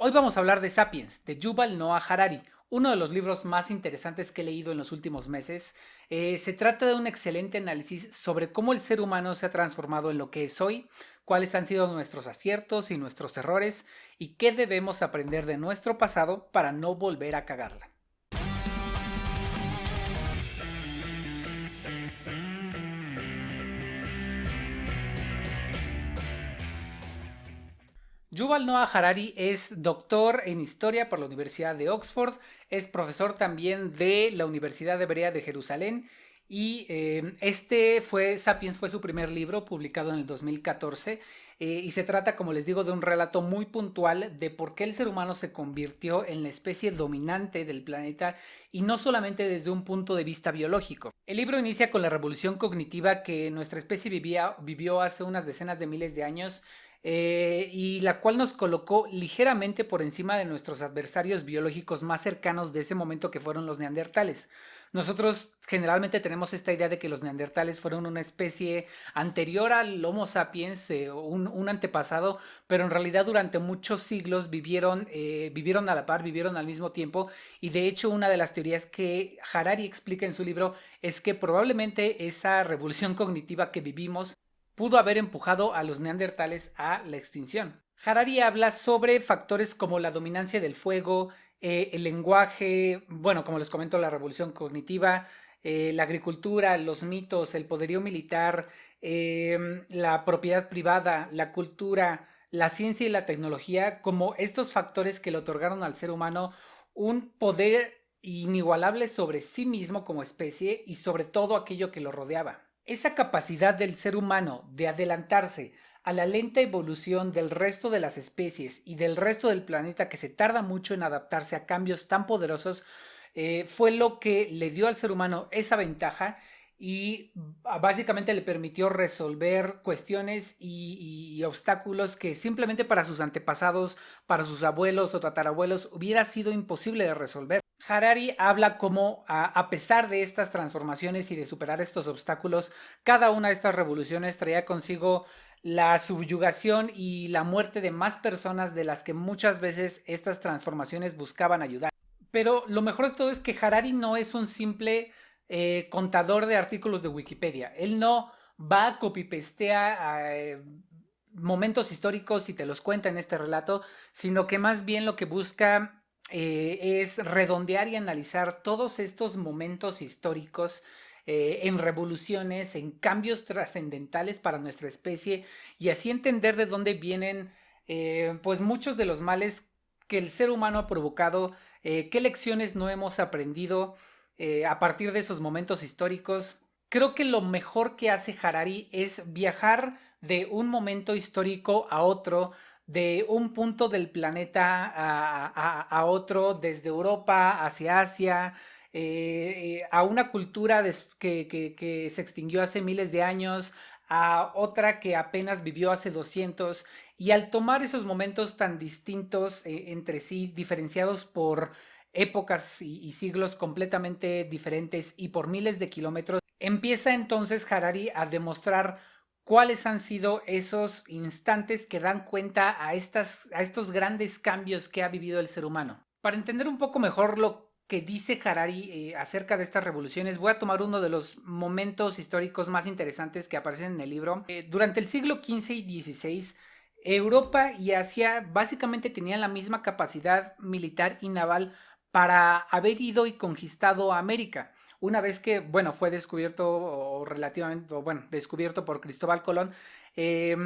Hoy vamos a hablar de Sapiens, de Yuval Noah Harari, uno de los libros más interesantes que he leído en los últimos meses. Se trata de un excelente análisis sobre cómo el ser humano se ha transformado en lo que es hoy, cuáles han sido nuestros aciertos y nuestros errores, y qué debemos aprender de nuestro pasado para no volver a cagarla. Yuval Noah Harari es doctor en historia por la Universidad de Oxford, es profesor también de la Universidad Hebrea de Jerusalén y Sapiens fue su primer libro publicado en el 2014 y se trata, como les digo, de un relato muy puntual de por qué el ser humano se convirtió en la especie dominante del planeta y no solamente desde un punto de vista biológico. El libro inicia con la revolución cognitiva que nuestra especie vivió hace unas decenas de miles de años y la cual nos colocó ligeramente por encima de nuestros adversarios biológicos más cercanos de ese momento, que fueron los neandertales. Nosotros generalmente tenemos esta idea de que los neandertales fueron una especie anterior al Homo sapiens, un antepasado, pero en realidad durante muchos siglos vivieron a la par, vivieron al mismo tiempo, y de hecho una de las teorías que Harari explica en su libro es que probablemente esa revolución cognitiva que vivimos pudo haber empujado a los neandertales a la extinción. Harari habla sobre factores como la dominancia del fuego, el lenguaje, bueno, como les comento, la revolución cognitiva, la agricultura, los mitos, el poderío militar, la propiedad privada, la cultura, la ciencia y la tecnología, como estos factores que le otorgaron al ser humano un poder inigualable sobre sí mismo como especie y sobre todo aquello que lo rodeaba. Esa capacidad del ser humano de adelantarse a la lenta evolución del resto de las especies y del resto del planeta, que se tarda mucho en adaptarse a cambios tan poderosos, fue lo que le dio al ser humano esa ventaja y básicamente le permitió resolver cuestiones y obstáculos que simplemente para sus antepasados, para sus abuelos o tatarabuelos hubiera sido imposible de resolver. Harari habla cómo, a pesar de estas transformaciones y de superar estos obstáculos, cada una de estas revoluciones traía consigo la subyugación y la muerte de más personas de las que muchas veces estas transformaciones buscaban ayudar. Pero lo mejor de todo es que Harari no es un simple contador de artículos de Wikipedia. Él no va a copy-pastea momentos históricos y te los cuenta en este relato, sino que más bien lo que busca es redondear y analizar todos estos momentos históricos en revoluciones, en cambios trascendentales para nuestra especie, y así entender de dónde vienen pues muchos de los males que el ser humano ha provocado, qué lecciones no hemos aprendido a partir de esos momentos históricos. Creo que lo mejor que hace Harari es viajar de un momento histórico a otro, de un punto del planeta a otro, desde Europa hacia Asia, a una cultura que se extinguió hace miles de años, a otra que apenas vivió hace 200, y al tomar esos momentos tan distintos entre sí, diferenciados por épocas y siglos completamente diferentes y por miles de kilómetros, empieza entonces Harari a demostrar cuáles han sido esos instantes que dan cuenta a estos grandes cambios que ha vivido el ser humano. Para entender un poco mejor lo que dice Harari acerca de estas revoluciones, voy a tomar uno de los momentos históricos más interesantes que aparecen en el libro. Durante el siglo XV y XVI, Europa y Asia básicamente tenían la misma capacidad militar y naval para haber ido y conquistado América. Una vez que, bueno, fue descubierto o relativamente, o bueno, descubierto por Cristóbal Colón, eh,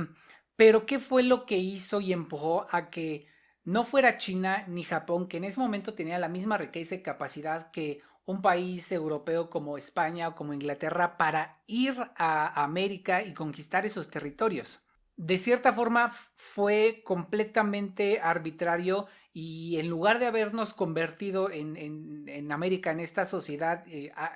pero ¿qué fue lo que hizo y empujó a que no fuera China ni Japón, que en ese momento tenía la misma riqueza y capacidad que un país europeo como España o como Inglaterra, para ir a América y conquistar esos territorios? De cierta forma fue completamente arbitrario, y en lugar de habernos convertido en América, en esta sociedad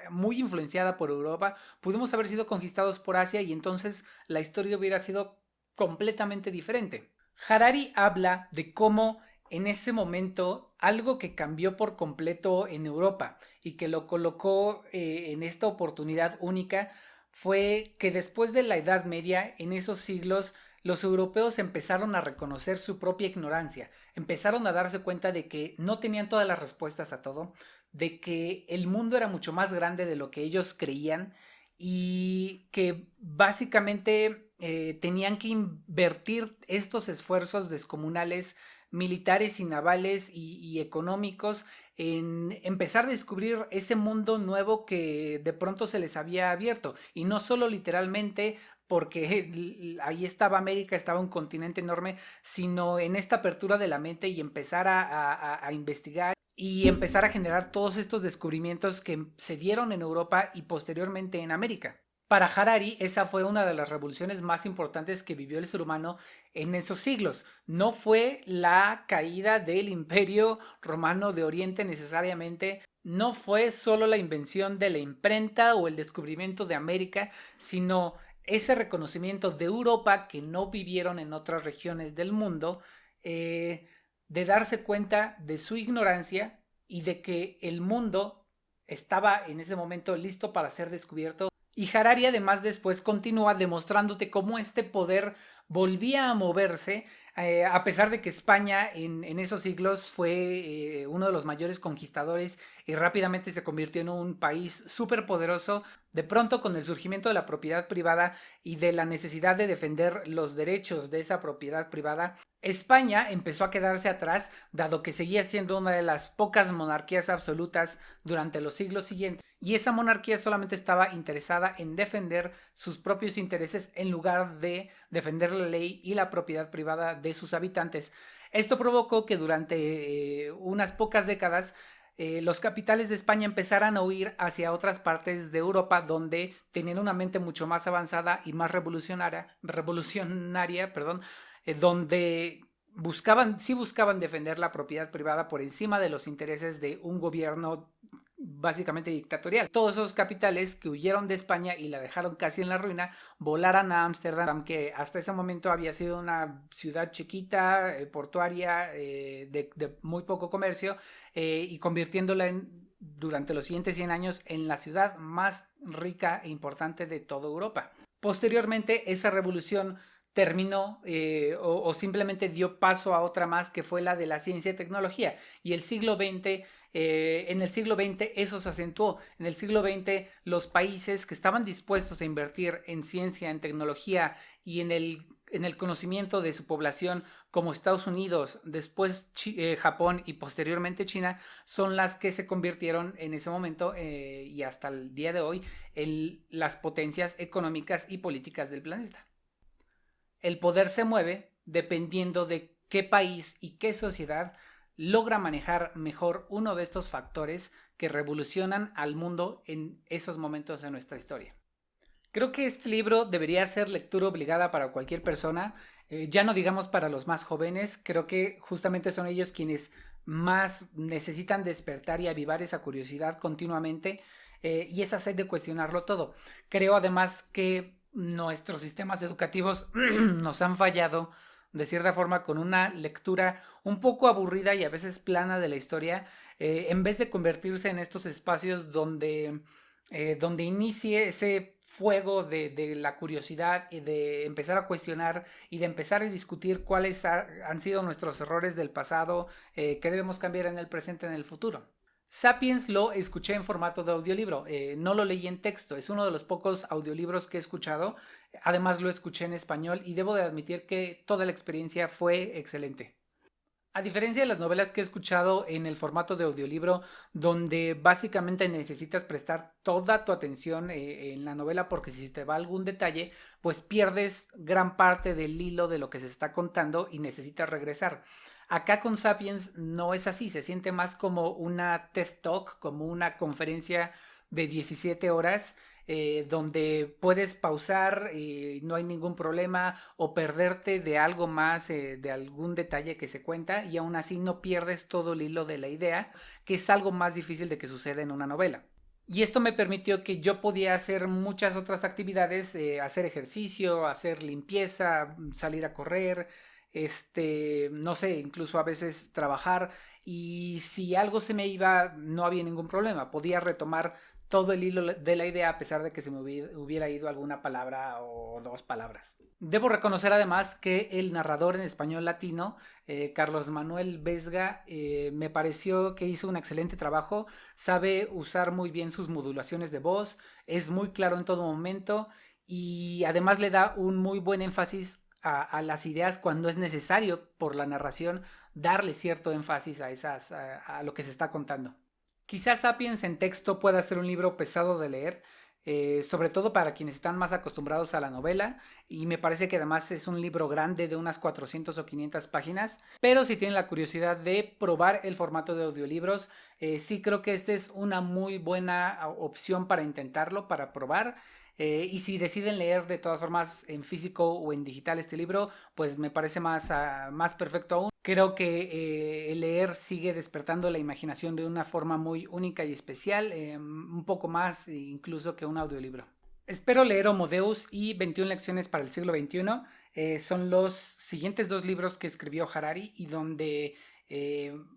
muy influenciada por Europa, pudimos haber sido conquistados por Asia, y entonces la historia hubiera sido completamente diferente. Harari habla de cómo en ese momento algo que cambió por completo en Europa y que lo colocó en esta oportunidad única fue que después de la Edad Media, en esos siglos, los europeos empezaron a reconocer su propia ignorancia, empezaron a darse cuenta de que no tenían todas las respuestas a todo, de que el mundo era mucho más grande de lo que ellos creían y que básicamente tenían que invertir estos esfuerzos descomunales militares y navales y económicos en empezar a descubrir ese mundo nuevo que de pronto se les había abierto, y no solo literalmente porque ahí estaba América, estaba un continente enorme, sino en esta apertura de la mente y empezar a investigar y empezar a generar todos estos descubrimientos que se dieron en Europa y posteriormente en América. Para Harari, esa fue una de las revoluciones más importantes que vivió el ser humano en esos siglos. No fue la caída del Imperio Romano de Oriente necesariamente, no fue solo la invención de la imprenta o el descubrimiento de América, sino ese reconocimiento de Europa que no vivieron en otras regiones del mundo, de darse cuenta de su ignorancia y de que el mundo estaba en ese momento listo para ser descubierto. Y Harari además después continúa demostrándote cómo este poder volvía a moverse, a pesar de que España en esos siglos fue uno de los mayores conquistadores y rápidamente se convirtió en un país súper poderoso. De pronto, con el surgimiento de la propiedad privada y de la necesidad de defender los derechos de esa propiedad privada, España empezó a quedarse atrás, dado que seguía siendo una de las pocas monarquías absolutas durante los siglos siguientes, y esa monarquía solamente estaba interesada en defender sus propios intereses en lugar de defender la ley y la propiedad privada de sus habitantes. Esto provocó que durante unas pocas décadas los capitales de España empezaran a huir hacia otras partes de Europa donde tenían una mente mucho más avanzada y más revolucionaria, donde sí buscaban defender la propiedad privada por encima de los intereses de un gobierno básicamente dictatorial. Todos esos capitales que huyeron de España y la dejaron casi en la ruina, volaran a Ámsterdam, que hasta ese momento había sido una ciudad chiquita, portuaria, de muy poco comercio, y convirtiéndola durante los siguientes 100 años en la ciudad más rica e importante de toda Europa. Posteriormente, esa revolución terminó o simplemente dio paso a otra más, que fue la de la ciencia y tecnología, y en el siglo XX eso se acentuó. En el siglo XX los países que estaban dispuestos a invertir en ciencia, en tecnología y en el conocimiento de su población, como Estados Unidos, después Japón y posteriormente China, son las que se convirtieron en ese momento y hasta el día de hoy en las potencias económicas y políticas del planeta. El poder se mueve dependiendo de qué país y qué sociedad logra manejar mejor uno de estos factores que revolucionan al mundo en esos momentos de nuestra historia. Creo que este libro debería ser lectura obligada para cualquier persona, ya no digamos para los más jóvenes. Creo que justamente son ellos quienes más necesitan despertar y avivar esa curiosidad continuamente, y esa sed de cuestionarlo todo. Creo además que nuestros sistemas educativos nos han fallado de cierta forma con una lectura un poco aburrida y a veces plana de la historia, en vez de convertirse en estos espacios donde inicie ese fuego de la curiosidad y de empezar a cuestionar y de empezar a discutir cuáles han sido nuestros errores del pasado, qué debemos cambiar en el presente, en el futuro. Sapiens lo escuché en formato de audiolibro, no lo leí en texto, es uno de los pocos audiolibros que he escuchado. Además lo escuché en español y debo de admitir que toda la experiencia fue excelente. A diferencia de las novelas que he escuchado en el formato de audiolibro, donde básicamente necesitas prestar toda tu atención en la novela, porque si te va algún detalle, pues pierdes gran parte del hilo de lo que se está contando y necesitas regresar. Acá con Sapiens no es así, se siente más como una TED Talk, como una conferencia de 17 horas, donde puedes pausar y no hay ningún problema, o perderte de algo más, de algún detalle que se cuenta, y aún así no pierdes todo el hilo de la idea, que es algo más difícil de que suceda en una novela. Y esto me permitió que yo podía hacer muchas otras actividades, hacer ejercicio, hacer limpieza, salir a correr, no sé, incluso a veces trabajar, y si algo se me iba no había ningún problema, podía retomar todo el hilo de la idea a pesar de que se me hubiera ido alguna palabra o dos palabras. Debo reconocer además que el narrador en español latino, Carlos Manuel Vesga, me pareció que hizo un excelente trabajo, sabe usar muy bien sus modulaciones de voz, es muy claro en todo momento y además le da un muy buen énfasis a las ideas cuando es necesario por la narración darle cierto énfasis a lo que se está contando. Quizás Sapiens en texto pueda ser un libro pesado de leer, sobre todo para quienes están más acostumbrados a la novela, y me parece que además es un libro grande de unas 400 o 500 páginas, pero si tienen la curiosidad de probar el formato de audiolibros, sí creo que esta es una muy buena opción para intentarlo, para probar. Y si deciden leer de todas formas en físico o en digital este libro, pues me parece más perfecto aún. Creo que el leer sigue despertando la imaginación de una forma muy única y especial, un poco más incluso que un audiolibro. Espero leer Homo Deus y 21 lecciones para el siglo XXI. Son los siguientes dos libros que escribió Harari y donde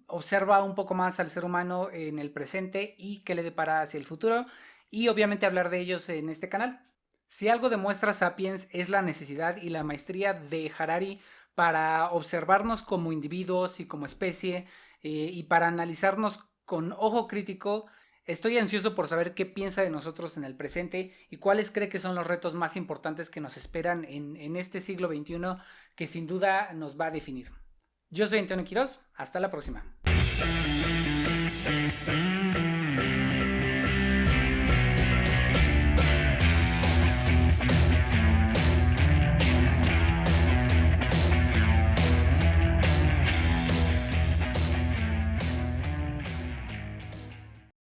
observa un poco más al ser humano en el presente y qué le depara hacia el futuro, y obviamente hablar de ellos en este canal. Si algo demuestra Sapiens es la necesidad y la maestría de Harari para observarnos como individuos y como especie, y para analizarnos con ojo crítico. Estoy ansioso por saber qué piensa de nosotros en el presente y cuáles cree que son los retos más importantes que nos esperan en este siglo XXI, que sin duda nos va a definir. Yo soy Antonio Quiroz, hasta la próxima.